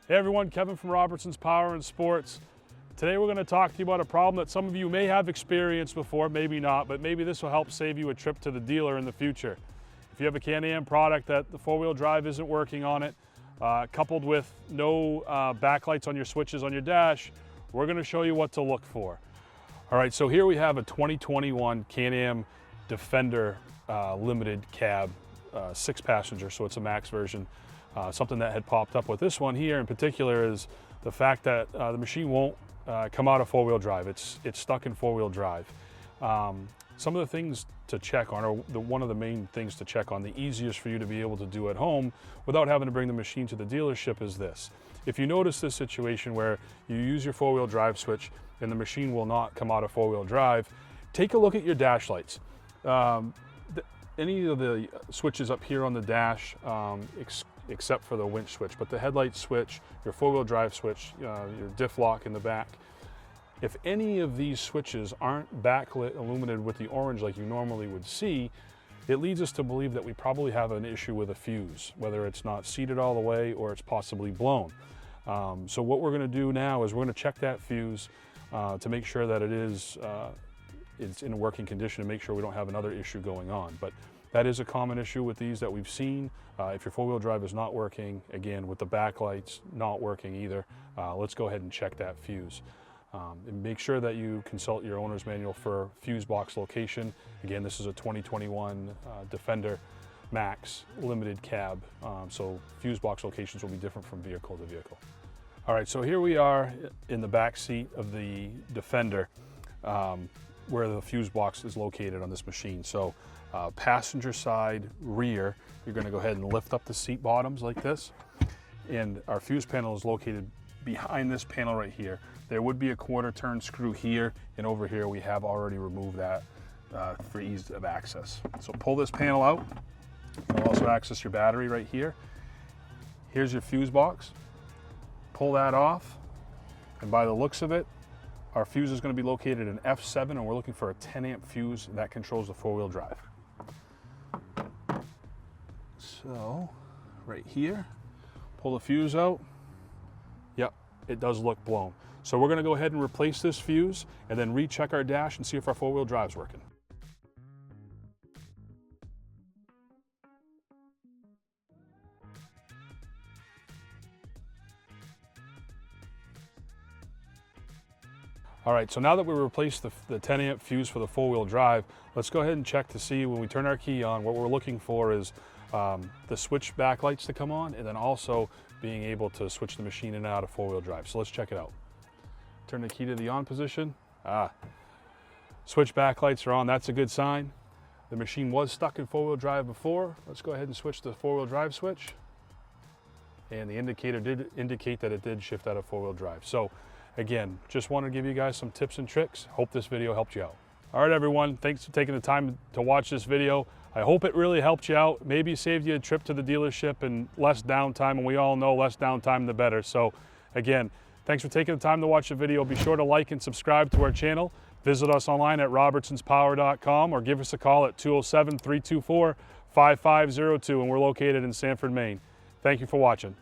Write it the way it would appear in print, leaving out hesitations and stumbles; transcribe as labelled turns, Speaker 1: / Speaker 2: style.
Speaker 1: Hey everyone, Kevin from Robertson's Power and Sports. Today we're going to talk to you about a problem that some of you may have experienced before, maybe not, but maybe this will help save you a trip to the dealer in the future. If you have a CANAM product that the four-wheel drive isn't working on it, coupled with no backlights on your switches on your dash, we're going to show you what to look for. All right, so here we have a 2021 CANAM Defender limited cab, 6-passenger, so it's a max version. Something that had popped up with this one here in particular is the fact that the machine won't come out of four-wheel drive. It's stuck in four-wheel drive. Some of the things to check on, or one of the main things to check on, the easiest for you to be able to do at home without having to bring the machine to the dealership is this. If you notice this situation where you use your four-wheel drive switch and the machine will not come out of four-wheel drive, take a look at your dash lights. Any of the switches up here on the dash, except for the winch switch, but the headlight switch, your four-wheel drive switch, your diff lock in the back, if any of these switches aren't backlit, illuminated with the orange like you normally would see, it leads us to believe that we probably have an issue with a fuse, whether it's not seated all the way or it's possibly blown. So what we're going to do now is we're going to check that fuse to make sure that it's in a working condition, and make sure we don't have another issue going on. But that is a common issue with these that we've seen. If your four-wheel drive is not working, again, with the backlights not working either, let's go ahead and check that fuse. And make sure that you consult your owner's manual for fuse box location. Again, this is a 2021 Defender Max limited cab, so fuse box locations will be different from vehicle to vehicle. All right, so here we are in the back seat of the Defender, where the fuse box is located on this machine. So passenger side rear, you're going to go ahead and lift up the seat bottoms like this, and our fuse panel is located behind this panel right here. There would be a quarter turn screw here, and over here we have already removed that for ease of access. So pull this panel out. You'll also access your battery right here. Here's your fuse box. Pull that off, and by the looks of it, our fuse is going to be located in F7, and we're looking for a 10 amp fuse that controls the four-wheel drive. So, right here, pull the fuse out. Yep, it does look blown. So we're going to go ahead and replace this fuse and then recheck our dash and see if our four-wheel drive's working. All right, so now that we replaced the 10 amp fuse for the four-wheel drive, let's go ahead and check to see when we turn our key on. What we're looking for is the switch backlights to come on, and then also being able to switch the machine in and out of four-wheel drive. So let's check it out. Turn the key to the on position. Switch backlights are on, that's a good sign. The machine was stuck in four-wheel drive before. Let's go ahead and switch the four-wheel drive switch. And the indicator did indicate that it did shift out of four-wheel drive. So again, just want to give you guys some tips and tricks. Hope this video helped you out. All right, everyone, thanks for taking the time to watch this video. I hope it really helped you out. Maybe saved you a trip to the dealership and less downtime, and we all know less downtime the better. So again, thanks for taking the time to watch the video. Be sure to like and subscribe to our channel. Visit us online at robertsonspower.com or give us a call at 207-324-5502, and we're located in Sanford, Maine. Thank you for watching.